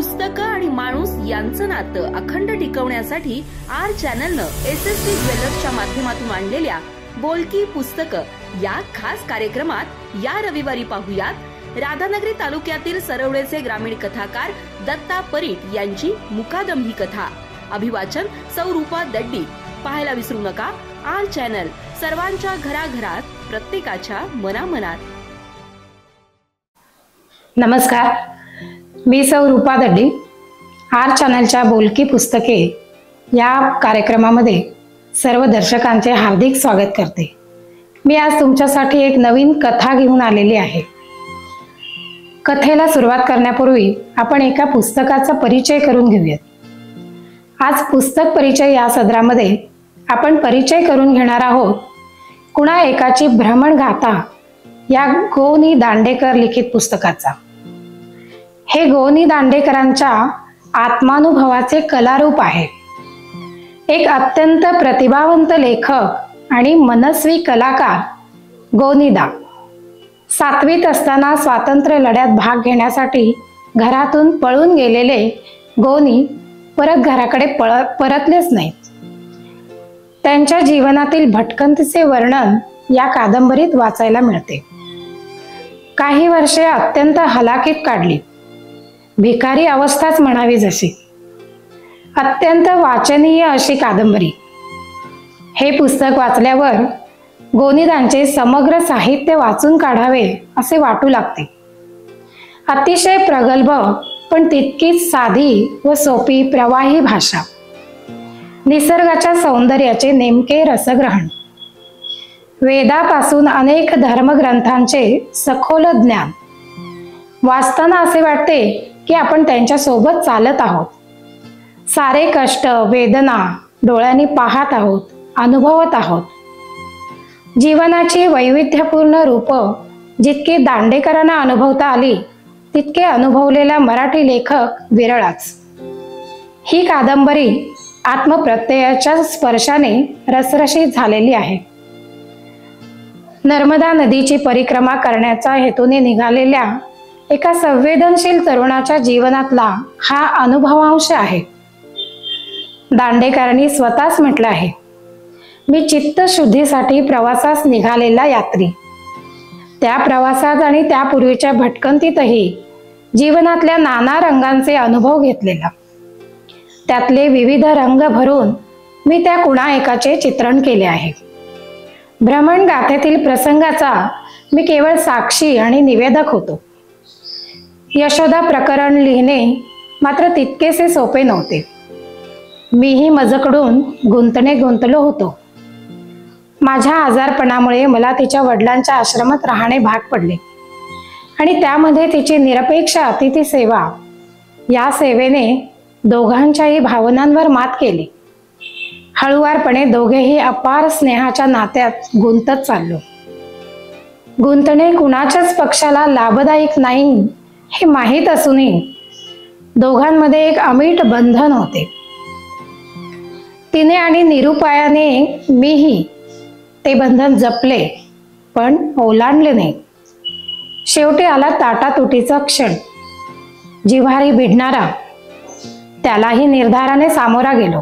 पुस्तकं आणि माणूस यांचं नातं अखंड टिकवण्यासाठी आर चॅनलनं SST ज्वेलर्सच्या माध्यमातून आणलेल्या बोलकी पुस्तकं या खास कार्यक्रमात या रविवारी पाहूयात राधानगरी तालुक्यातील सरवडेचे ग्रामीण कथाकार दत्ता परीट यांची मुकादम ही कथा। अभिवाचन सौ रूपा दड्डी। पाहायला विसरू नका आर चॅनल, सर्वांच्या घराघरात, प्रत्येकाच्या मनामनात। नमस्कार, मी सौ रूपा दड्डी। आर चॅनलच्या बोलकी पुस्तके या कार्यक्रमामध्ये सर्व दर्शकांचे हार्दिक स्वागत करते। मी आज तुमच्यासाठी एक नवीन कथा घेऊन आलेली आहे। कथेला सुरुवात करण्यापूर्वी आपण एका पुस्तकाचा परिचय करून घेऊयात। आज पुस्तक परिचय या सदरामध्ये आपण परिचय करून घेणार आहोत कुणा एकाची भ्रमणगाथा या गो.नि. दांडेकर लिखित पुस्तकाचा। हे गो.नि. दांडेकरांच्या आत्मानुभवाचे कलारूप आहे। एक अत्यंत प्रतिभावंत लेखक आणि मनस्वी कलाकार गो.नि. दा 7वीत असताना स्वातंत्र्य लढ्यात भाग घेण्यासाठी घरातून पळून गेलेले गो.नि. परत घराकडे परतलेच नाहीत। त्यांच्या जीवनातील भटकंतीचे वर्णन या कादंबरीत वाचायला मिळते। काही वर्षे अत्यंत हलाखीत काढली, भिकारी अवस्थाच म्हणावी जशी। अत्यंत वाचनीय अशी कादंबरी। हे पुस्तक वाचल्यावर गो.नि. दांचे समग्र साहित्य वाचून काढावे असे वाटू लागते। अतिशय प्रगल्भ पण तितकीच साधी व सोपी प्रवाही भाषा, निसर्गाच्या सौंदर्याचे नेमके रसग्रहण, वेदापासून अनेक धर्मग्रंथांचे सखोल ज्ञान। वाचताना असे वाटते की आपण त्यांच्या सोबत चालत आहोत। सारे कष्ट वेदना डोळ्यांनी पाहत आहोत, अनुभवत आहोत। जीवनाची वैविध्यपूर्ण रूप जितकी दांडेकरांना अनुभवता आली तितके अनुभवलेला मराठी लेखक विरळाच। ही कादंबरी आत्मप्रत्ययाच्या स्पर्शाने रसरशीत झालेली आहे। नर्मदा नदीची परिक्रमा करण्याच्या हेतूने निघालेल्या एका संवेदनशील तरुणाच्या जीवनातला हा अनुभवांश आहे। दांडेकरांनी स्वतःच म्हटलं आहे, मी चित्तशुद्धीसाठी प्रवासास निघालेला यात्री। त्या प्रवासात आणि त्यापूर्वीच्या भटकंतीतही जीवनातल्या नाना रंगांचे अनुभव घेतलेला। त्यातले विविध रंग भरून मी त्या कुणा एकाचे चित्रण केले आहे। भ्रमण गाथेतील प्रसंगाचा मी केवळ साक्षी आणि निवेदक होतो। यशोदा प्रकरण लिहिणे मात्र तितकेसे सोपे नव्हते। मीही मजकडून गुंतलो होतो। माझ्या आजारपणामुळे मला तिच्या वडिलांच्या आश्रमात राहणे भाग पडले आणि त्यामध्ये तिची निरपेक्ष अतिथी सेवा, या सेवेने दोघांच्याही भावनांवर मात केली। हळुवारपणे दोघेही अपार स्नेहाच्या नात्यात गुंतत चाललो। गुंतणे कुणाच्याच पक्षाला लाभदायक नाही हे माहीत असूनही दोघांमध्ये एक अमिट बंधन होते। तिने आणि निरुपायाने मीही ते बंधन जपले पण ओलांडले नाही। शेवटी आला ताटातुटीचा क्षण, जिव्हारी भिडणारा, त्यालाही निर्धाराने सामोरा गेलो।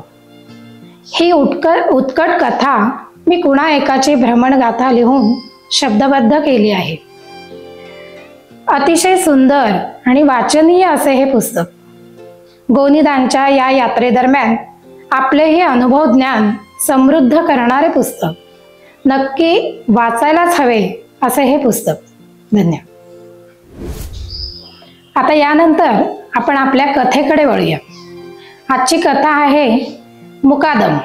ही उत्कट कथा मी कुणा एकाची भ्रमणगाथा लिहून शब्दबद्ध केली आहे। अतिशय सुंदर आणि वाचनीय असे हे पुस्तक गो.नि. दांच्या या यात्रेदरम्यान आपले हे अनुभव ज्ञान समृद्ध करणारे पुस्तक। नक्की वाचायलाच हवे असे हे पुस्तक। धन्यवाद। आता यानंतर आपण आपल्या कथेकडे वळूया। आजची कथा आहे मुकादम।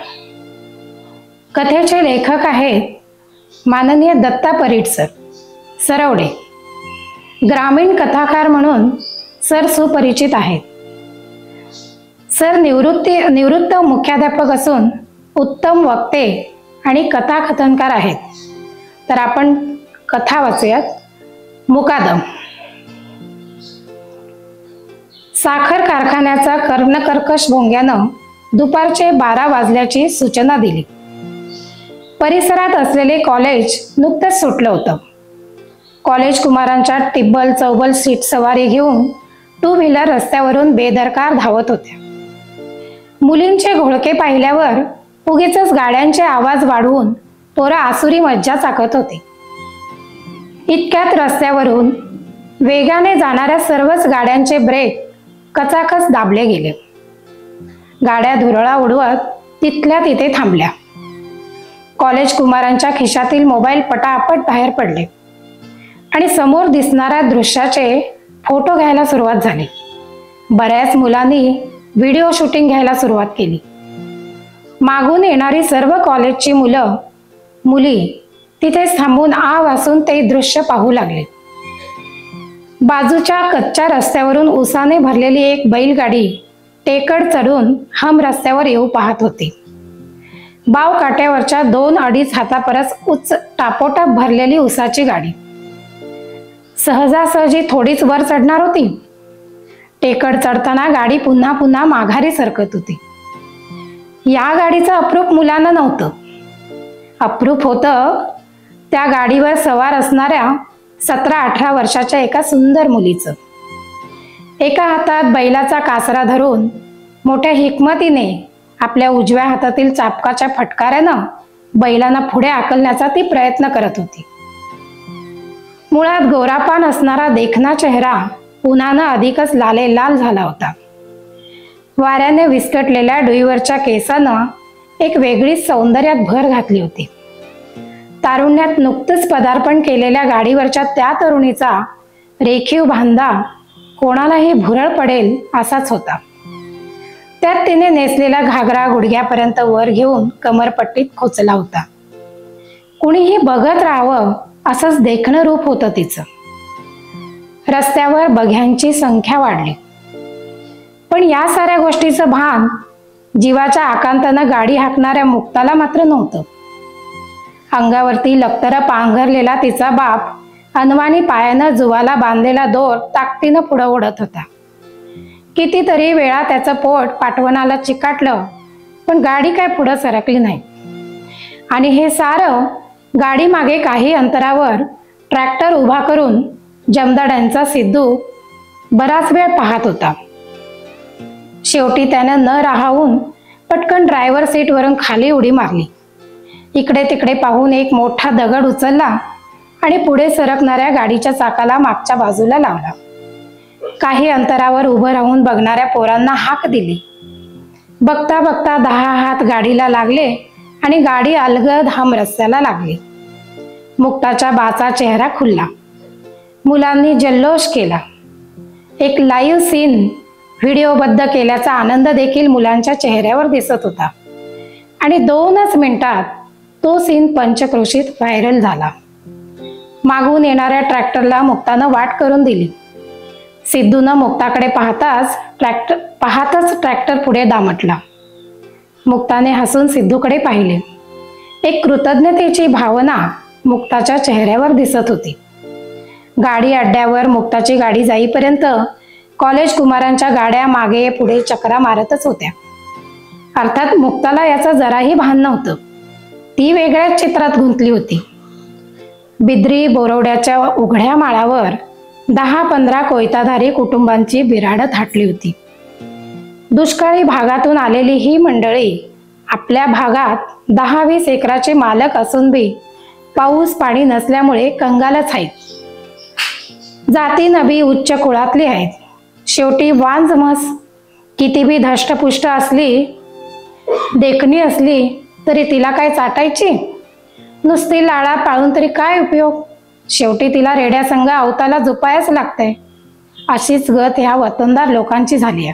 कथेचे लेखक आहेत माननीय दत्ता परीट सर, सरवडे। ग्रामीण कथाकार म्हणून सर सुपरिचित आहेत। सर निवृत्त मुख्याध्यापक असून उत्तम वक्ते आणि कथाकथनकार आहेत। तर आपण कथा वाचूयात। मुकादम। साखर कारखान्याचा कर्णकर्कश भोंग्यानं दुपारचे 12 वाजल्याची सूचना दिली। परिसरात असलेले कॉलेज नुकतंच सुटलं होतं। कॉलेज कुमारांच्या टिब्बल चौबल सीट सवारी घेऊन टू व्हीलर रस्त्यावरून बेदरकार धावत होत्या. मुलींचे घोळके पाहिल्यावर उगीच गाड्यांचे आवाज वाढवून पोरं आसुरी मज्जा चाकत होते. इतक्यात रस्त्यावरून वेगाने जाणाऱ्या सर्वच गाड्यांचे ब्रेक कचाकच दाबले गेले. गाड्या धुरळा उडवत तिथल्या तिथे थांबल्या. कॉलेज कुमारांच्या खिशातील मोबाईल पटापट बाहेर पडले आणि समोर दिसणाऱ्या दृश्याचे फोटो घ्यायला सुरुवात झाली. बऱ्याच मुलांनी व्हिडिओ शूटिंग घ्यायला सुरुवात केली. मागून येणारी सर्व कॉलेजची मुलं मुली तिथेच थांबून आ वासून ते दृश्य पाहू लागले. बाजूच्या कच्च्या रस्त्यावरून उसाने भरलेली एक बैलगाडी टेकड चढून हम रस्त्यावर येऊ पाहत होती. बाव काट्यावरच्या 2-2.5 हातापरस उच्च टापोटाप भरलेली उसाची गाडी सहजासहजी थोडीच वर चढणार होती. टेकड चढताना गाडी पुन्हा पुन्हा माघारी सरकत होती. या गाडीचं अप्रूप मुलांना नव्हतं. अप्रूप होतं त्या गाडीवर सवार असणाऱ्या 17-18 वर्षाच्या एका सुंदर मुलीचं. एका हातात बैलाचा कासरा धरून मोठ्या हिकमतीने आपल्या उजव्या हातातील चापकाच्या फटकाऱ्यानं बैलांना पुढे आकलण्याचा ती प्रयत्न करत होती. मुळात गोरापान असणारा देखणा चेहरा उन्हानं अधिकच लालेलाल झाला होता. वाऱ्याने विस्कटलेल्या डोईवरच्या केसानं एक वेगळीच सौंदर्यात भर घातली होती. तारुण्यात नुकतंच पदार्पण केलेल्या गाडीवरच्या त्या तरुणीचा रेखीव बांधा कोणालाही भुरळ पडेल असाच होता. त्यात तिने नेसलेला घागरा गुडघ्यापर्यंत वर घेऊन कमरपट्टीत खोचला होता. कुणीही बघत राहावं असंच देखणं रूप होतं तिचं. रस्त्यावर बघ्यांची संख्या वाढली, पण या साऱ्या गोष्टीचं भान जीवाच्या आकांतानं गाडी हाकणाऱ्या मुक्ताला मात्र नव्हतं. अंगावरती लक्तर पांघरलेला तिचा बाप अनवाणी पायानं जुवाला बांधलेला दोर ताकदीनं पुढं ओढत होता. कितीतरी वेळा त्याचं पोट पाठवणाला चिकाटलं, पण गाडी काय पुढं सरकली नाही. आणि हे सारं गाडी मागे काही अंतरावर ट्रॅक्टर उभा करून जमदाड्यांचा सिद्धू बराच वेळ पाहत होता. शेवटी त्यानं न राहावून पटकन ड्रायव्हर सीटवरून खाली उडी मारली. इकडे तिकडे पाहून एक मोठा दगड उचलला आणि पुढे सरकणाऱ्या गाडीच्या चाकाला मागच्या बाजूला लावला. काही अंतरावर उभं राहून बघणाऱ्या पोरांना हाक दिली. बघता बघता 10 हात गाडीला लागले आणि गाडी अलगद हम रस्त्याला लागली. मुक्ताच्या बाचा चेहरा खुलला. मुलांनी जल्लोष केला. एक लाईव्ह सीन व्हिडिओबद्ध केल्याचा आनंद देखील मुलांच्या चेहऱ्यावर दिसत होता. आणि 2च मिनिटात तो सीन पंचक्रोशीत व्हायरल झाला. मागून येणाऱ्या ट्रॅक्टरला मुक्तानं वाट करून दिली. सिद्धूनं मुक्ताकडे पाहतच ट्रॅक्टर पुढे दामटला. मुक्ताने हसून सिद्धूकडे पाहिले. एक कृतज्ञतेची भावना मुक्ताच्या चेहऱ्यावर दिसत होती. गाडी अड्ड्यावर मुक्ताची गाडी जाईपर्यंत कॉलेज कुमारांच्या गाड्या मागे पुढे चक्रा मारतच होत्या. अर्थात मुक्ताला याचा जराही भान नव्हतं. ती वेगळ्याच चित्रात गुंतली होती. बिद्री बोरवड्याच्या उघड्या माळावर 10-15 कोयताधारी कुटुंबांची बिराडत थाटली होती. दुष्काळी भागातून आलेली ही मंडळी आपल्या भागात 10-20 एकराचे मालक असून बी पाऊस पाणी नसल्यामुळे कंगालच आहेत. जाती नबी उच्च कुळातली आहेत. शेवटी वांज म्हस किती बी धष्टपुष्ट असली, देखणी असली तरी तिला काय चाटायची? नुसती लाळा पाळून तरी काय उपयोग? शेवटी तिला रेड्यासंग अवताला झोपायच लागतंय. अशीच गत ह्या वतनदार लोकांची झाली आहे.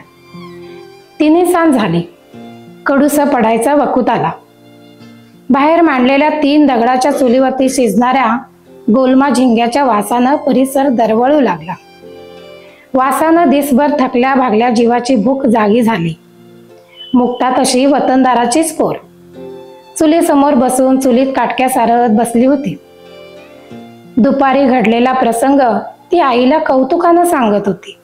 3 सांज झाली. कडूस पडायचा वकूत आला. बाहेर मांडलेल्या 3 दगडाच्या चुलीवरती शिजणाऱ्या गोलमा झिंग्याच्या वासानं परिसर दरवळू लागला. वासानं दिसभर थकल्या भागल्या जीवाची भूक जागी झाली. मुक्ता तशी वतनदाराचीच पोर चुलीसमोर बसून चुलीत काटक्या सारत बसली होती. दुपारी घडलेला प्रसंग ती आईला कौतुकानं सांगत होती,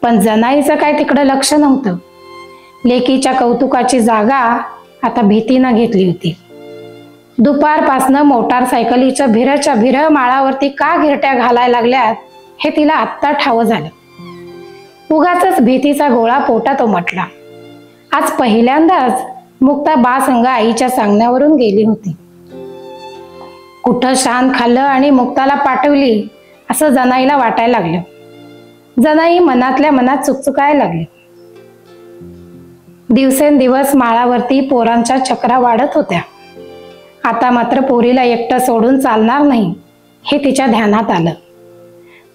पण जनाईचं काय तिकडं लक्ष नव्हतं. लेकीच्या कौतुकाची जागा आता भीतीनं घेतली होती. दुपारपासनं मोटारसायकलीच्या भिरच्या माळावरती का घिरट्या घालायला लागल्यात हे तिला आत्ता ठाव झालं. उगाचच भीतीचा गोळा पोटात उमटला. आज पहिल्यांदाच मुक्ता बा संग आईच्या सांगण्यावरून गेली होती. कुठं शान खाल्लं आणि मुक्ताला पाठवली असं जनाईला वाटायला लागलं. जनाई मनातल्या मनात चुकचुकायला लागली. दिवसेंदिवस माळावरती पोरांच्या चक्रा वाढत होत्या. आता मात्र पोरीला एकटं सोडून चालणार नाही हे तिच्या ध्यानात आलं.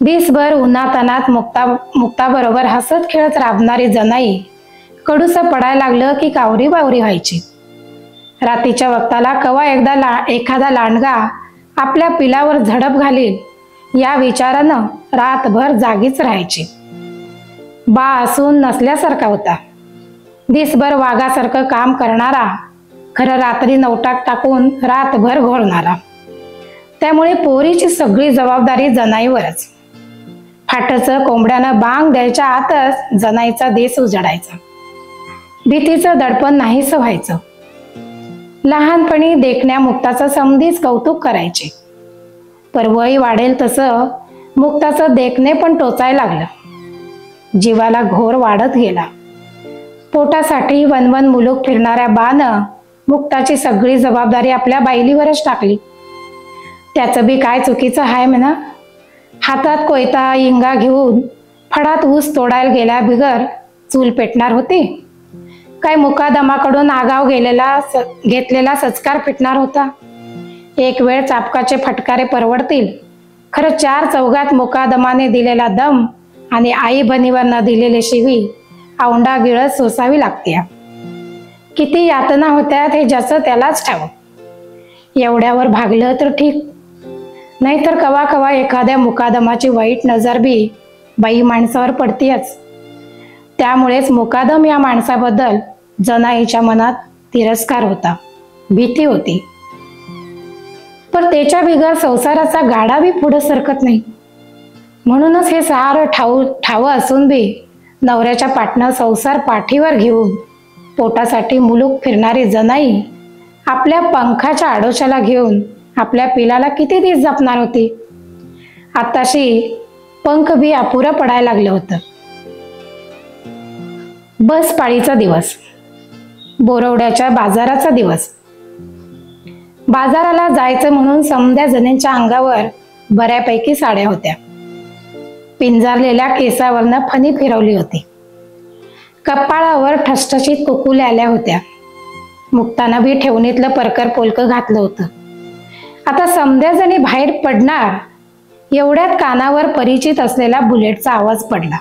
दिसभर उन्हातानात मुक्ताबरोबर हसत खेळत राबणारी जनाई कडूसं पडायला लागलं की कावरी बावरी व्हायची. रात्रीच्या वक्ताला कवा एकदा एखादा लांडगा आपल्या पिलावर झडप घालील या विचारानं रातभर जागीच राहायची. बा असून नसल्यासारखा होता. दिसभर वाघासारखं काम करणारा, खरं रात्री नवटाक टाकून रातभर घोळणारा. त्यामुळे पोरीची सगळी जबाबदारी जनाईवरच. फाटचं कोंबड्यानं बांग द्यायच्या आतच जनाईचा देश उजडायचा. भीतीचं दडपण नाहीसं व्हायचं. लहानपणी देखण्या मुक्ताचं समधीच कौतुक करायचे. पर वय वाढेल तसं मुक्ताचं देखणे पण टोचायला लागलं. जीवाला घोर वाढत गेला. पोटासाठी वनवन मुलूक फिरणाऱ्या बानं मुक्ताची सगळी जबाबदारी आपल्या बायलीवरच टाकली. त्याचं बी काय चुकीचं आहे म्हणा. हातात कोयता इंगा घेऊन फडात ऊस तोडायला गेल्या बिगर चूल पेटणार होती काय? मुकादमाकडून आगाव घेतलेला सचकार फिटणार होता? एक वेळ चापकाचे फटकारे परवडतील, खरं चार चौघात मुकादमाने दिलेला दम आणि आई बहिणीवर न दिलेले शिवी औंडा गिळत सोसावी लागते. किती यातना होत्यात हे ज्याचं त्यालाच ठाव. एवढ्यावर भागलं तर ठीक, नाहीतर कवा कवा एखाद्या मुकादमाची वाईट नजर बी बाई माणसावर पडतीयच. त्यामुळेच मुकादम या माणसाबद्दल जनाईच्या मनात तिरस्कार होता, भीती होती. पण त्याच्या बिगर संसाराचा गाडा बी पुढे सरकत नाही. म्हणूनच हे सारं ठाव असून बी नवऱ्याच्या पाटणं संसार पाठीवर घेऊन पोटासाठी मुलूक फिरणारी जनाई आपल्या पंखाच्या आडोशाला घेऊन आपल्या पिलाला किती दिवस जपणार होती? आताशी पंख बी अपुरं पडायला लागलं होतं. बस पाळीचा दिवस, बोरवड्याच्या बाजाराचा दिवस. बाजाराला जायचं म्हणून समध्या जणींच्या अंगावर बऱ्यापैकी साड्या होत्या. पिंजारलेल्या केसावरनं फणी फिरवली होती. कपाळावर ठसठशीत कुकुल्या आल्या होत्या. मुक्तानं बी ठेवणीतलं परकर पोलकं घातलं होतं. आता समध्या जणी बाहेर पडणार एवढ्यात कानावर परिचित असलेला बुलेटचा आवाज पडला.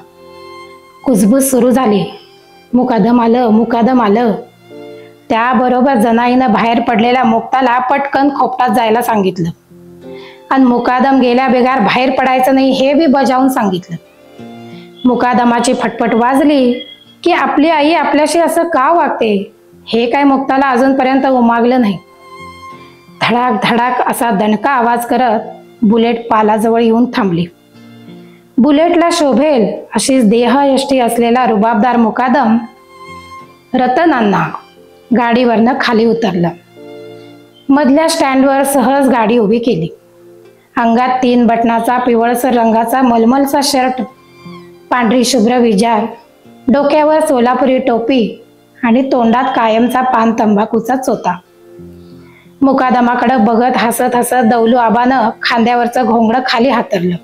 कुजबूज सुरू झाली. मुकादम आलं, मुकादम आलं. त्याबरोबर जनाईनं बाहेर पडलेल्या मुक्ताला पटकन खोपटात जायला सांगितलं आणि मुकादम गेल्या बेगार बाहेर पडायचं नाही हे बी बजावून सांगितलं. मुकादमाची फटफट वाजली की आपली आई आपल्याशी असं का वागते हे काय मुक्ताला अजूनपर्यंत उमागलं नाही. धडाक धडाक असा दणका आवाज करत बुलेट पालाजवळ येऊन थांबली. बुलेटला शोभेल अशीच देहयष्टी असलेला रुबाबदार मुकादम रतनांना गाडीवरनं खाली उतरलं. मधल्या स्टँडवर सहज गाडी उभी केली. अंगात 3 बटनाचा पिवळसर रंगाचा मलमलचा शर्ट, पांढरी शुभ्र विजार, डोक्यावर सोलापुरी टोपी आणि तोंडात कायमचा पान तंबाखूचा चोथा. मुकादमाकडे बघत हसत हसत दौलू आबानं खांद्यावरचं घोंगडं खाली हातरलं.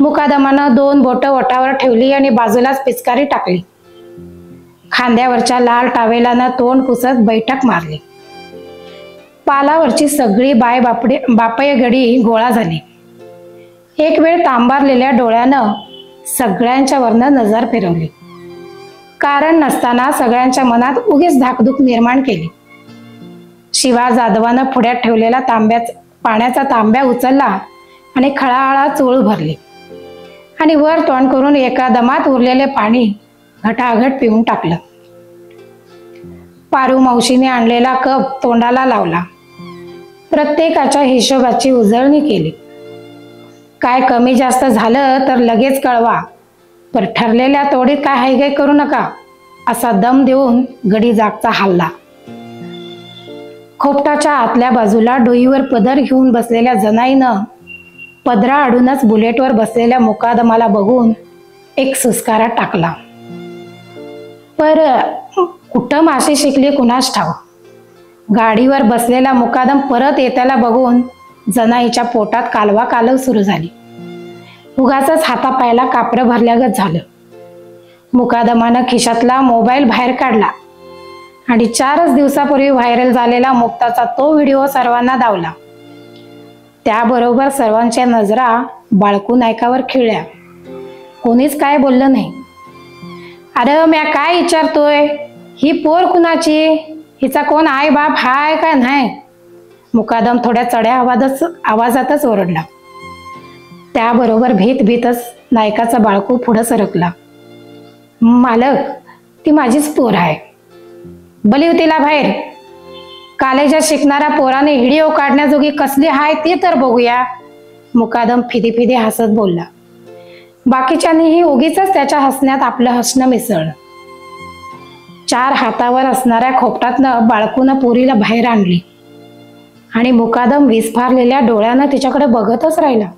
मुकादमानं 2 बोटं ओठावर ठेवली आणि बाजूलाच पिचकारी टाकली. खांद्यावरच्या लाल टावेलानं तोंड पुसत बैठक मारली. पालावरची सगळी बापय गडी गोळा झाली. एक वेळ तांबारलेल्या डोळ्यानं सगळ्यांच्या वरनं नजर फिरवली. कारण नसताना सगळ्यांच्या मनात उगीच धाकधूक निर्माण केली. शिवा जाधवानं पुढ्यात ठेवलेला पाण्याचा तांब्या उचलला आणि खळाळा चोळ भरली आणि वर तोंड करून एका दमात उरलेले पाणी घटाघट पिऊन टाकलं. पारू मावशीने आणलेला कप तोंडाला लावला. प्रत्येकाच्या हिशोबाची उजळणी केली. काय कमी जास्त झालं तर लगेच कळवा, पण ठरलेल्या तोडीत काय हायगाय करू नका असा दम देऊन गडी जागचा हल्ला. खोपटाच्या आतल्या बाजूला डोईवर पदर घेऊन बसलेल्या जनाईनं पदरा आडूनच बुलेटवर बसलेल्या मुकादमाला बघून एक सुस्कारा टाकला. पर कुठं माशी शिकली कुणास ठाव. गाडीवर बसलेला मुकादम परत येत्याला बघून जनाईच्या पोटात कालवा कालव सुरू झाली. उगाचच हातापायाला कापरं भरल्यागत झालं. मुकादमानं खिशातला मोबाईल बाहेर काढला आणि 4च दिवसापूर्वी व्हायरल झालेला मुक्ताचा तो व्हिडिओ सर्वांना दावला. त्याबरोबर सर्वांच्या नजरा बाळकू नायकावर खिळल्या. कोणीच काय बोललं नाही. अरे म्या काय विचारतोय, ही पोर कुणाची, हिचा कोण आई बाप हाय का नाही, मुकादम थोड्या चढ्या आवाजातच ओरडला. त्याबरोबर भीतच नायकाचा बाळकू पुढं सरकला. मालक, ती माझीच पोर आहे. बलीव तिला बाहेर. कॉलेजात शिकणाऱ्या पोराने व्हिडिओ काढण्याजोगी कसली हाय ते तर बघूया, मुकादम फिदी हसत बोलला. बाकीच्यांनीही उगीच त्याच्या हसण्यात आपलं हसणं मिसळलं. 4 हातावर असणाऱ्या खोपटातनं बाळकूनं पोरीला बाहेर आणली आणि मुकादम विस्फारलेल्या डोळ्यानं तिच्याकडे बघतच राहिला.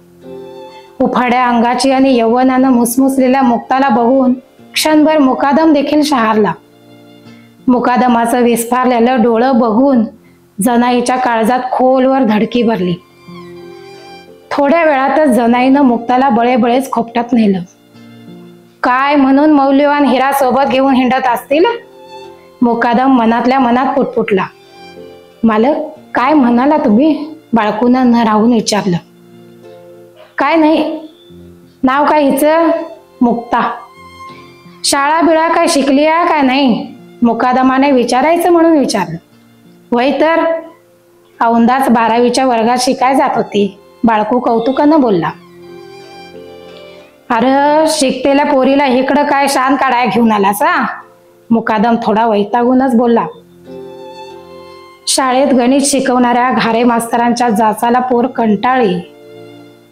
उफाड्या अंगाची आणि यौवनानं मुसमुसलेल्या मुक्ताला बघून क्षणभर मुकादम देखील शहारला. मुकादमाचं विस्फारलेलं डोळं बघून जनाईच्या काळजात खोलवर धडकी भरली. थोड्या वेळातच जनाईनं मुक्ताला बळेबळेच खोपटात नेलं. काय म्हणून मौल्यवान हिरा सोबत घेऊन हिंडत असतील, मुकादम मनातल्या मनात पुटपुटला. मालक, काय म्हणाला तुम्ही, बाळकूनं न राहून विचारलं. काय नाही. नाव काय हिचं? मुक्ता. शाळा बिळा काय शिकली आहे काय नाही, मुकादमाने विचारायचं म्हणून विचारलं. वय तर औंदाच 12वीच्या वर्गात शिकाय जात होती, बाळकू कौतुकानं बोलला. अरे शिकतेल्या पोरीला इकडं काय शान काढाय घेऊन आलास, मुकादम थोडा वैतागूनच बोलला. शाळेत गणित शिकवणाऱ्या घारे मास्तरांच्या जाचाला पोर कंटाळी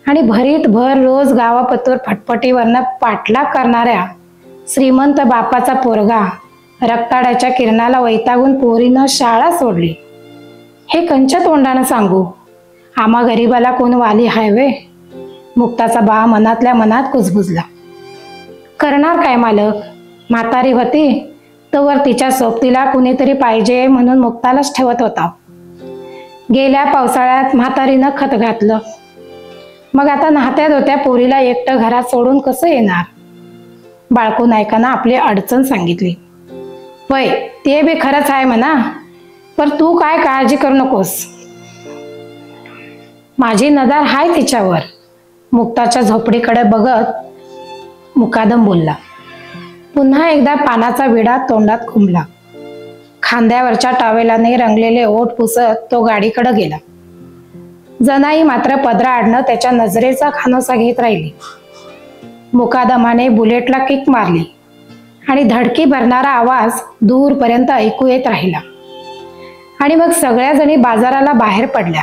आणि भरीत भर रोज गावापतोर फटफटीवरनं पाठलाग करणाऱ्या श्रीमंत बापाचा पोरगा रक्ताड्याच्या किरणाला वैतागून पोरीनं शाळा सोडली. हे कंच्या तोंडानं सांगू, आम्हा गरीबाला कोण वाली हाय वे, मुक्ताचा बा मनातल्या मनात कुजबुजला. करणार काय मालक, म्हातारी होती तोवर तिच्या सोबतीला कुणीतरी पाहिजे म्हणून मुक्तालाच ठेवत होता. गेल्या पावसाळ्यात म्हातारीनं खत घातलं. मग आता नाहत्या दोत्या पोरीला एकटं घरात सोडून कसं येणार, बाळकू नायकानं आपली अडचण सांगितली. वय ते बी खरंच आहे म्हणा, पण तू काय काळजी करू नकोस, माझी नजर हाय तिच्यावर, मुक्ताच्या झोपडीकडे बघत मुकादम बोलला. पुन्हा एकदा पानाचा विडा तोंडात खुंबला. खांद्यावरच्या टावेलाने रंगलेले ओठ पुसत तो गाडीकडे गेला. जनाई मात्र पदरा आडनं त्याच्या नजरेचा खानोसा घेत राहिली. मुकादमाने बुलेटला किक मारली आणि धडकी भरणारा आवाज दूरपर्यंत ऐकू येत राहिला. आणि मग सगळ्या जणी बाजाराला बाहेर पडल्या.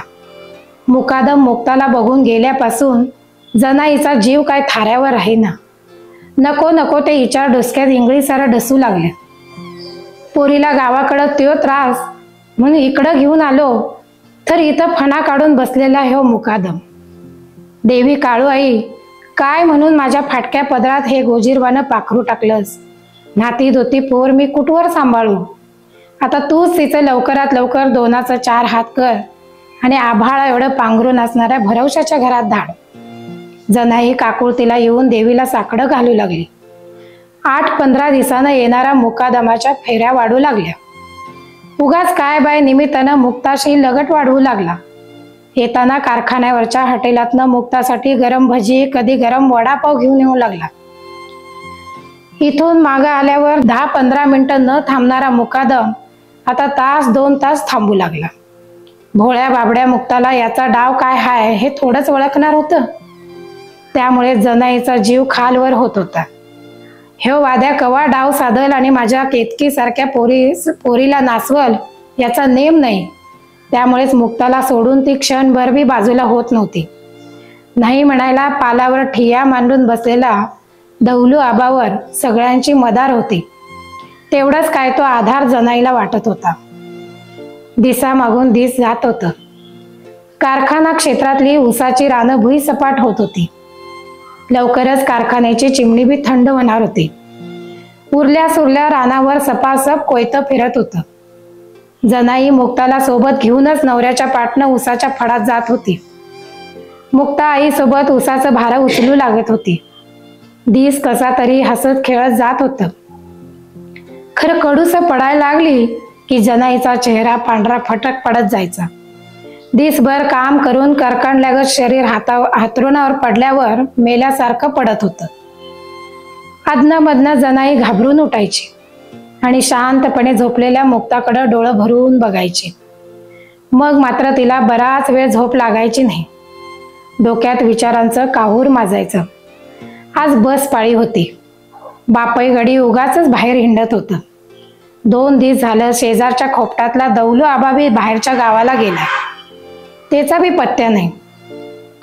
मुकादम मुक्ताला बघून गेल्यापासून जनाईचा जीव काय थाऱ्यावर राहीना. नको नको ते हिच्या डोसक्यात इंगळी सारं डसू लागले. पोरीला गावाकडं त्यो त्रास म्हणून इकडं घेऊन आलो तर इथं फणा काढून बसलेला हो मुकादम. देवी काळू आई, काय म्हणून माझ्या फाटक्या पदरात हे गोजीरवानं पाखरू टाकलंस. नाती दोती पोर मी कुठवर सांभाळू. आता तूच तिचं लवकरात लवकर 2चा 4 हात कर आणि आभाळा एवढं पांघरून असणाऱ्या भरवशाच्या घरात धाड. जनाई काकुळतीला येऊन देवीला साकडं घालू लागली. 8-15 दिवसानं येणाऱ्या मुकादमाच्या फेऱ्या वाढू लागल्या. उगाच काय बाय निमित्तानं मुक्ताशी लगट वाढवू लागला. येताना कारखान्यावरच्या हॉटेलातनं मुक्तासाठी गरम भजी, कधी गरम वडापाव घेऊन येऊ लागला. इथून मागं आल्यावर 10-15 मिनिटं न थांबणारा मुकादम आता 1-2 तास थांबू लागला. भोळ्या बाबड्या मुक्ताला याचा डाव काय हाय हे थोडंच ओळखणार होतं. त्यामुळे जनाईचा जीव खालवर होत होता. हे वाद्या कवा डाव साधल आणि माझ्या केतकी सारख्या पोरीला नासवल याचा नेम नाही. त्यामुळेच मुक्ताला सोडून ती क्षणभर बी बाजूला होत नव्हती. नाही म्हणायला पालावर ठिया मांडून बसलेला दौलू आबावर सगळ्यांची मदार होती. तेवढंच काय तो आधार जनाईला वाटत होता. दिसा मागून दिस जात होतं. कारखाना क्षेत्रातली ऊसाची रानं भुईसपाट होत होती. लवकरच कारखान्याची चिमणी बी थंड होणार होती. उरल्या सुरल्या रानावर सपासप कोयतं फिरत होतं. जनाई मुक्ताला सोबत घेऊनच नवऱ्याच्या पाटनं उसाच्या फडात जात होती. मुक्ता आईसोबत उसाचं भार उचलू लागत होती. दिस कसा तरी हसत खेळत जात होतं. खरं कडूसं पडायला लागली की जनाईचा चेहरा पांढरा फटक पडत जायचा. दिसभर काम करून करकंडल्यागत शरीर हातरुणावर पडल्यावर मेल्यासारखं पडत होतं. अदनामधनं जनाई घाबरून उठायची आणि शांतपणे झोपलेल्या मुक्ताकडे डोळं भरून बघायची. मग मात्र तिला बराच वेळ झोप लागायची नाही. डोक्यात विचारांचं काहूर माजायचं. आज बस पाळी होती. बापई गडी उगाच बाहेर हिंडत होतं. 2 दिवस झालं शेजारच्या खोपटातला दौलू आबाबी बाहेरच्या गावाला गेला. त्याचा बी पत्त्या नाही.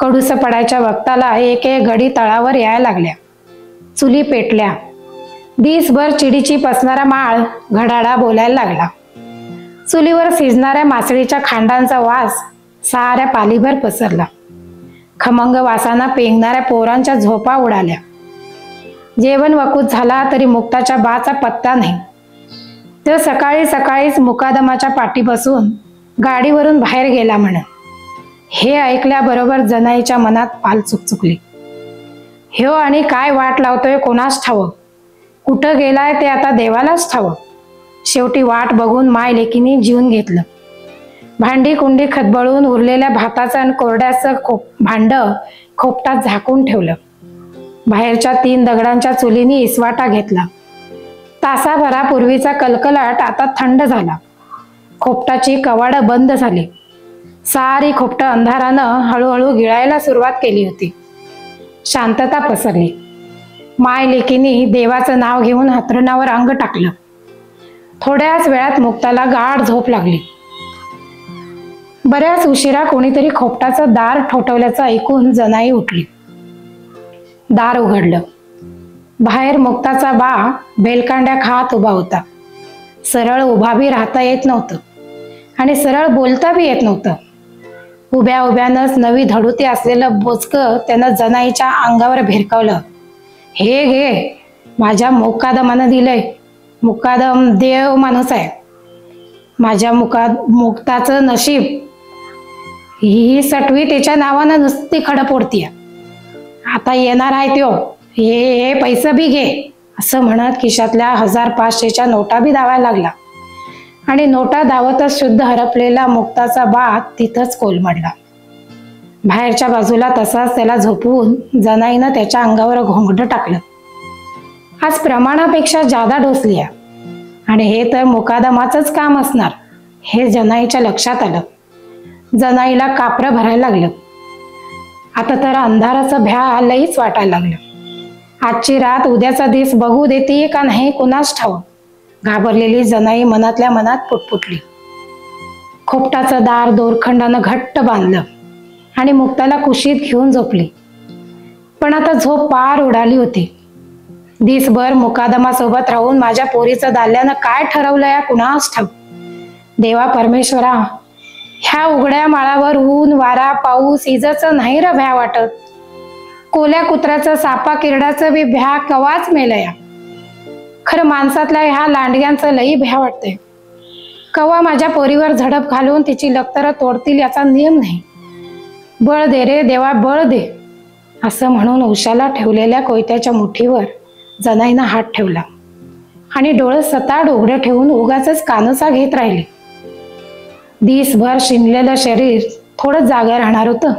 कडूस पडायच्या वक्ताला एक गडी तळावर यायला लागल्या. चुली पेटल्या. दिसभर चिडीची पसणारा माळ घडाडा बोलायला लागला. चुलीवर शिजणाऱ्या मासळीच्या खांडांचा वास साऱ्या पालीभर पसरला. खमंग वासाना पेंगणाऱ्या पोरांच्या झोपा उडाल्या. जेवण वकूत झाला तरी मुक्ताच्या बाचा पत्ता नाही. तो सकाळी सकाळीच मुकादमाच्या पाठी बसून गाडीवरून बाहेर गेला म्हणे. हे ऐकल्याबरोबर जनाईच्या मनात पाल चुकचुकली. ह्यो आणि काय वाट लावतोय कोणास ठावं. कुठं गेलाय ते आता देवालाच ठावं. शेवटी वाट बघून माय लेकीने जीवन घेतलं. भांडी कुंडी खदबळून उरलेल्या भाताचं आणि कोरड्याचं भांड खोपटात झाकून ठेवलं. बाहेरच्या 3 दगडांच्या चुलीने इसवाटा घेतला. तासाभरापूर्वीचा कलकलाट आता थंड झाला. खोपटाची कवाडं बंद झाली. सारी खोपटं अंधारानं हळूहळू गिळायला सुरुवात केली होती. शांतता पसरली. माय लेकीने देवाचं नाव घेऊन हातरुणावर अंग टाकलं. थोड्याच वेळात मुक्ताला गाढ झोप लागली. बऱ्याच उशिरा कोणीतरी खोपटाचं दार ठोठवल्याचं ऐकून जनाई उठली. दार उघडलं. बाहेर मुक्ताचा बा बेलकांड्या खात उभा होता. सरळ उभा बी राहता येत नव्हतं आणि सरळ बोलता बी येत नव्हतं. उभ्या उभ्यानंच नवी धडुती असलेलं बोचकं त्यानं जनाईच्या अंगावर भिरकावलं. हे घे, माझ्या मुकादमानं दिलंय. मुकादम देव माणूस आहे. माझ्या मुक्ताचं नशीब. ही सटवी त्याच्या नावानं नुसती खडपोडतीय. आता येणार आहे त्यो. हे पैसे बी घे, असं म्हणत खिशातल्या 1000-500च्या नोटा बी दावायला लागला आणि नोटा दावतच शुद्ध हरपलेला मुक्ताचा बा तिथंच कोलमडला. बाहेरच्या बाजूला तसाच त्याला झोपवून जनाईनं त्याच्या अंगावर घोंगडं टाकलं. आज प्रमाणापेक्षा जादा डोसली आहे आणि हे तर मुकादमाचंच काम असणार हे जनाईच्या लक्षात आलं. जनाईला कापरं भरायला लागलं. आता तर अंधाराचं भ्या लईच वाटायला लागलं. आजची रात उद्याचा दिवस बघू देते का नाही कुणास ठावं. घाबरलेली जनाई मनातल्या मनात पुटपुटली. खोपटाचं दार दोरखंडानं घट्ट बांधलं आणि मुक्ताला कुशीत घेऊन झोपली. पण आता झोप पार उडाली होती. दिसभर मुकादमासोबत राहून माझ्या पोरीचं दाल्यानं काय ठरवलंय कुणास ठाव. देवा परमेश्वरा, ह्या उघड्या माळावर ऊन वारा पाऊस इजाचं नाही र भ्या वाटत. कोल्या कुत्र्याचं सापा किरडाचं बी भ्या कवाच मेलया. खरं माणसातल्या ह्या लांडग्यांचं लई भ्या वाटतंय. कवा माझ्या पोरीवर झडप घालून तिची लक्तरं तोडतील याचा नियम नाही. बळ दे रे देवा, बळ दे, असं म्हणून उशाला ठेवलेल्या कोयत्याच्या मुठीवर जनाईनं हात ठेवला आणि डोळे सताड उघडे ठेवून उगाचच कानोसा घेत राहिले. दिसभर शिनलेलं शरीर थोडं जागा राहणार होतं.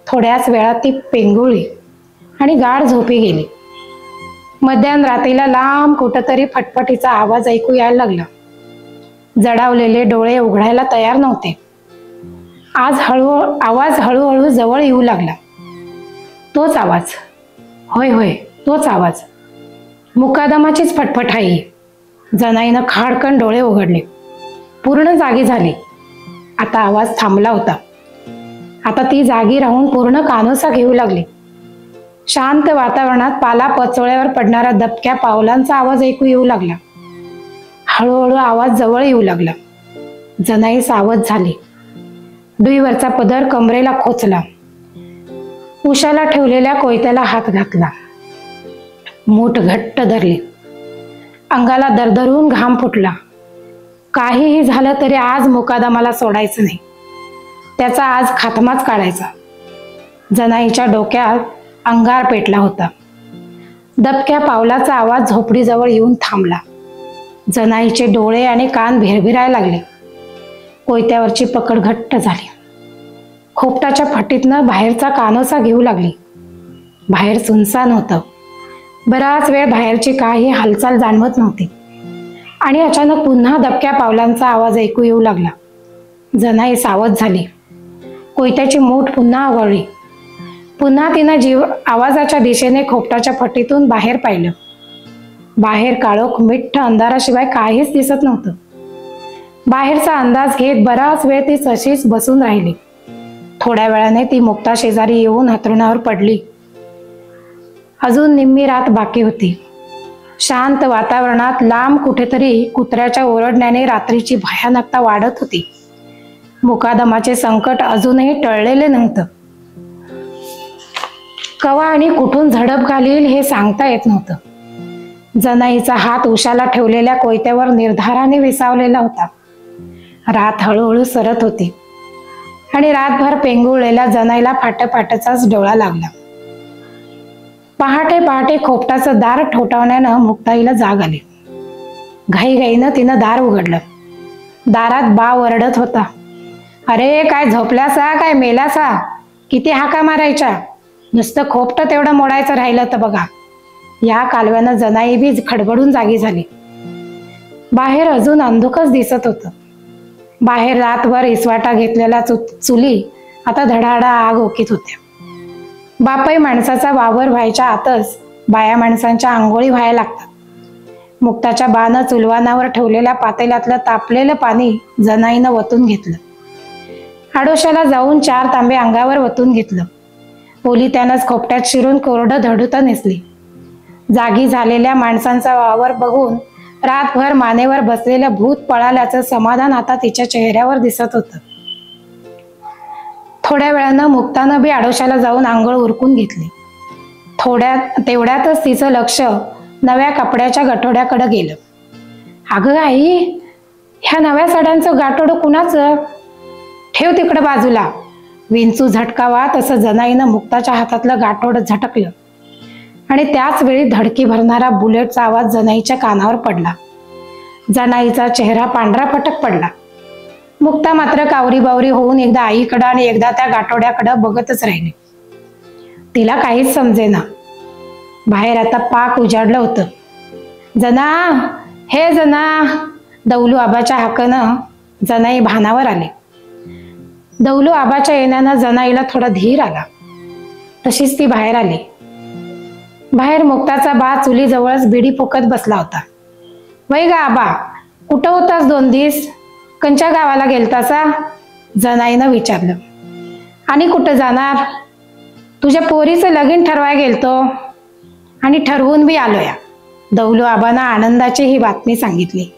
थोड्याच वेळात ती पेंगुळली आणि गाढ झोपी गेली. मध्यान रात्रीला लांब कुठंतरी फटफटीचा आवाज ऐकू यायला लागला. जडावलेले डोळे उघडायला तयार नव्हते. आवाज हळूहळू जवळ येऊ लागला. तोच आवाज, होय होय तोच आवाज. मुकादमाचीच फटफट आहे. जनाईनं खाडकन डोळे उघडले. पूर्ण जागी झाली. आता आवाज थांबला होता. आता ती जागी राहून पूर्ण कानोसा घेऊ लागली. शांत वातावरणात पाला पचोळ्यावर पडणारा दबक्या पावलांचा आवाज ऐकू येऊ लागला. हळूहळू आवाज जवळ येऊ लागला. जनाई सावध झाली. डुईवरचा पदर कमरेला खोचला. उशाला ठेवलेल्या कोयत्याला हात घातला. मूठ घट्ट धरली. अंगाला दरदरून घाम फुटला. काहीही झालं तरी आज मुकादमाला सोडायचं नाही. त्याचा आज खात्माच काढायचा. जनाईच्या डोक्यात अंगार पेटला होता. दबक्या पावलाचा आवाज झोपडीजवळ येऊन थांबला. जनाईचे डोळे आणि कान भिरभिरायला लागले. कोयत्यावरची पकड घट्ट झाली. खोपटाच्या फटीतनं बाहेरचा कानोसा घेऊ लागली. बाहेर सुनसान होतं. बराच वेळ बाहेरची काही हालचाल जाणवत नव्हती आणि अचानक पुन्हा दबक्या पावलांचा आवाज ऐकू येऊ लागला. जनाई सावध झाली. कोयत्याची मूठ पुन्हा आवळली. पुन्हा तिनं आवाजाच्या दिशेने खोपटाच्या फटीतून बाहेर पाहिलं. बाहेर काळोख मिठ्ठ अंधाराशिवाय काहीच दिसत नव्हतं. बाहेरचा अंदाज घेत बराच वेळ ती तशीच बसून राहिली. थोड्या वेळाने ती मुक्ता शेजारी येऊन अंथरुणावर पडली. अजून निम्मी रात बाकी होती. शांत वातावरणात लांब कुठेतरी कुत्र्याच्या ओरडण्याने रात्रीची भयानकता वाढत होती. मुकादमाचे संकट अजूनही टळलेले नव्हतं. कवा आणि कुठून झडप घालील हे सांगता येत नव्हतं. जनाईचा हात उशाला ठेवलेल्या कोयत्यावर निर्धाराने विसावलेला होता. रात हळूहळू सरत होती आणि रातभर पेंगुळलेल्या जनाईला फाटचाच डोळा लागला. पहाटे पहाटे खोपटाचं दार ठोठावण्यानं मुक्ताईला जाग आली. घाईघाईनं तिनं दार उघडलं. दारात बा ओरडत होता. अरे काय झोपल्यासा काय मेलासा? किती हाका मारायच्या? नुसतं खोपटं तेवढं मोडायचं राहिलं तर बघा. या कालव्यानं जनाई बी खडबडून जागी झाली. बाहेर अजून अंधुकच दिसत होतं. बाहेर रातभर इसवाटा घेतलेल्या चुली आता धडाधडा आग ओकीत होत्या. बापाई माणसाचा वावर व्हायच्या आतच बाया माणसांच्या आंघोळी व्हायला लागतात. मुक्ताच्या बानं चुलवानावर ठेवलेल्या पातेल्यातलं तापलेलं पाणी जनाईनं वतून घेतलं. आडोशाला जाऊन 4 तांबे अंगावर वतून घेतलं. ओली त्यानंच खोपट्यात शिरून कोरडं धडुतं नेसली. जागी झालेल्या माणसांचा वावर बघून रातभर मानेवर बसलेलं भूत पळाल्याचं समाधान आता तिच्या चेहऱ्यावर दिसत होतं. थोड्या वेळानं मुक्तानं बी आडोशाला जाऊन आंघोळ उरकून घेतली. तेवढ्यातच तिचं लक्ष नव्या कपड्याच्या गठोड्याकडे गेलं. अगं आई, ह्या नव्या साड्यांचं गाठोडं कुणाचं? ठेव तिकडं बाजूला. विंचू झटकावा तसं जनाईनं मुक्ताच्या हातातलं गाठोडं झटकलं आणि त्याच वेळी धडकी भरणारा बुलेटचा आवाज जनाईच्या कानावर पडला. जनाईचा चेहरा पांढरा फटक पडला. मुक्ता मात्र कावरी बावरी होऊन एकदा आईकडं आणि एकदा त्या गाठोड्याकडं बघतच राहिली. तिला काहीच समजेना. बाहेर आता पाक उजाडलं होतं. जना, हे जना, दौलू आबाच्या हाकनं जनाई भानावर आली. दौलू आबाच्या येण्यानं जनाईला थोडा धीर आला. तशीच ती बाहेर आली. बाहेर मुक्ताचा बा चुलीजवळच बिडी फुकत बसला होता. वै गा आबा, कुठं होतास 2 दिवस? कंच्या गावाला गेलतासा? जनाईनं विचारलं. आणि कुठं जाणार? तुझ्या पोरीचं लगीन ठरवाय गेलतो आणि ठरवून बी आलोया. दौलू आबांना आनंदाची ही बातमी सांगितली.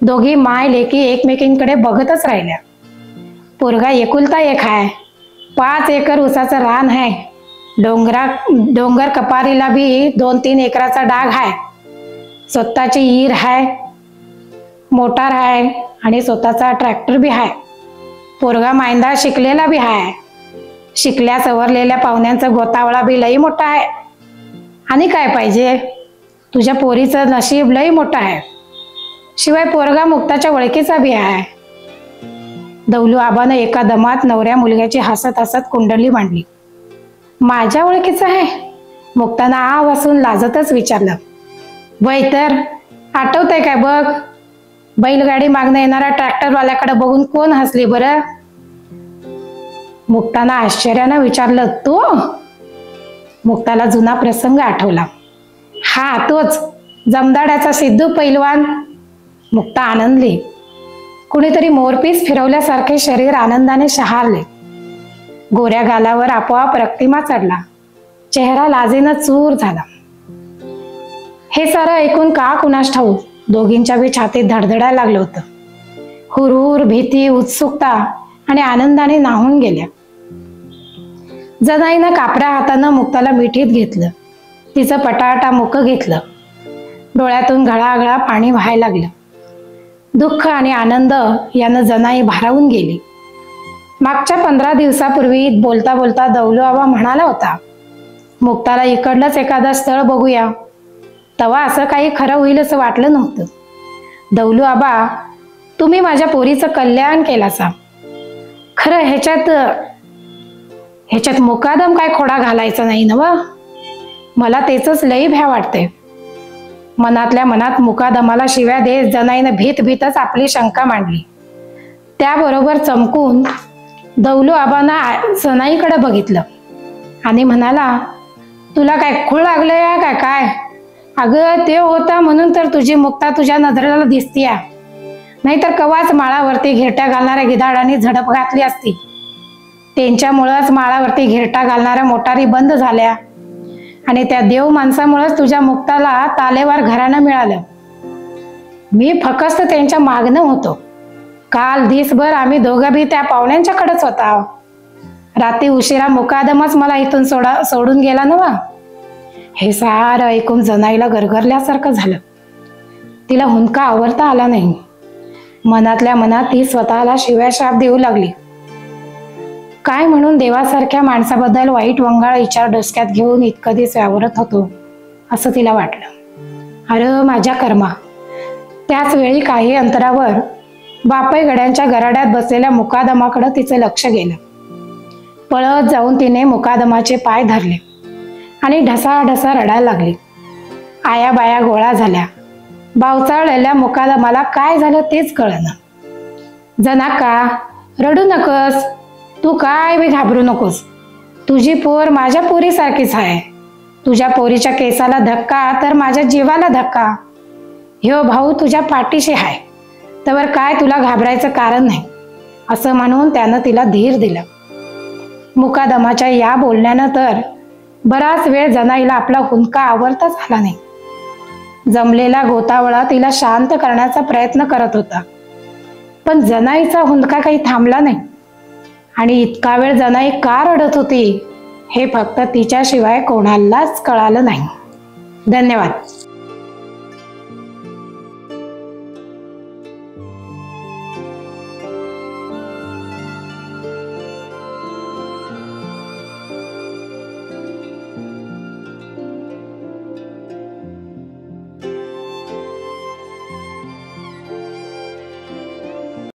दोघी माय लेकी एकमेकींकडे बघतच राहिल्या. पोरगा एकुलता एक आहे. 5 एकर उसाचं रान आहे. डोंगर कपारीला बी 2-3 एकराचा डाग आहे. स्वतःची ईर आहे, मोटार आहे आणि स्वतःचा ट्रॅक्टर बी आहे. पोरगा मायंदा शिकलेला बी आहे. शिकल्या सवरलेल्या पाहुण्यांचा गोतावळा बी लई मोठा आहे. आणि काय पाहिजे? तुझ्या पोरीचं नशीब लई मोठं आहे. शिवाय पोरगा मुक्ताच्या ओळखीचा बी आहे. दौलू आबानं एका दमात नवऱ्या मुलग्याची हसत हसत कुंडली मांडली. माझ्या ओळखीचं आहे? मुक्तानं आ वासून लाजतच विचारलं. वय तर आठवतंय काय बघ? बैलगाडी मागणं येणारा ट्रॅक्टरवाल्याकडे बघून कोण हसली बरं? मुक्तानं आश्चर्यानं विचारलं. तू? मुक्ताला जुना प्रसंग आठवला. हा तोच, जमदाड्याचा सिद्धू पैलवान. मुक्ता आनंदली. कुणीतरी मोरपीस फिरवल्यासारखे शरीर आनंदाने शहारले. गोऱ्या गालावर आपोआप रक्तिमा चढला. चेहरा लाजेनं चूर झाला. हे सारं ऐकून का कुणास ठाऊक दोघींच्या बी छातीत धडधडायला लागलं होतं. हुरहुर, भीती, उत्सुकता आणि आनंदाने न्हावून गेल्या. जनाईनं कापऱ्या हातानं मुक्ताला मिठीत घेतलं. तिचं पटाटा मुकं घेतलं. डोळ्यातून घळाघळा पाणी व्हायला लागलं. दुःख आणि आनंद यानं जनाई भारावून गेली. मागच्या 15 दिवसापूर्वी बोलता बोलता दौलू आबा म्हणाला होता, मुक्ताला इकडलंच एखादं स्थळ बघूया. तेव्हा असं काही खरं होईल असं वाटलं नव्हतं. दौलू आबा, तुम्ही माझ्या पोरीचं कल्याण केलासा. खरं ह्याच्यात मुकादम काय खोडा घालायचा नाही ना व. मला तेच लई भ्या वाटते. मनातल्या मनात मुकादमाला शिव्या देत जनाईनं भीतच आपली शंका मांडली. त्याबरोबर चमकून दौलू आबांना जनाईकडे बघितलं आणि म्हणाला, तुला काय खूळ लागलंय काय काय? अगं ते होता म्हणून तर तुझी मुक्ता तुझ्या नजरेला दिसतीया. नाहीतर कवाच माळावरती घिरट्या घालणाऱ्या गिधाडांनी झडप घातली असती. त्यांच्यामुळंच माळावरती घिरटा घालणाऱ्या मोटारी बंद झाल्या आणि त्या देव माणसामुळेच तुझ्या मुक्ताला तालेवार घराणं मिळालं. मी फक्त त्यांच्या मागणं होतो. काल दिसभर आम्ही दोघं बी त्या पाहुण्यांच्याकडेच होता. रात्री उशिरा मुकादमच मला इथून सोडून गेला ना. हे सारं ऐकून जनाईला गरगरल्यासारखं झालं. तिला हुंदका आवरता आला नाही. मनातल्या मनात ती स्वतःला शिव्याशाप देऊ लागली. काय म्हणून देवासारख्या माणसाबद्दल वाईट वंगाळ विचार डोसक्यात घेऊन इतकं दिवस वावरत होतो असं तिला वाटलं. अरे माझ्या कर्मा. त्याच वेळी काही अंतरावर बापई गड्यांच्या गराड्यात बसलेल्या मुकादमाकडे तिचं लक्ष गेलं. पळत जाऊन तिने मुकादमाचे पाय धरले आणि ढसाढसा रडायला लागली. आया बाया गोळा झाल्या. बावचाळलेल्या मुकादमाला काय झालं तेच कळेना. जनाका, रडू नकोस. तू काय बी घाबरू नकोस. तुझी पोर माझ्या पोरीसारखीच आहे. तुझ्या पोरीच्या केसाला धक्का तर माझ्या जीवाला धक्का. ह्यो भाऊ तुझ्या पाठीशी आहे. तर काय तुला घाबरायचं कारण नाही असं म्हणून त्यानं तिला धीर दिलं. मुकादमाच्या या बोलण्यानं तर बराच वेळ जनाईला आपला हुंदका आवरताच आला नाही. जमलेला गोतावळा तिला शांत करण्याचा प्रयत्न करत होता, पण जनाईचा हुंदका काही थांबला नाही. आणि इतका वेळ जनाई का रडत होती हे फक्त तिच्याशिवाय कोणालाच कळालं नाही. धन्यवाद.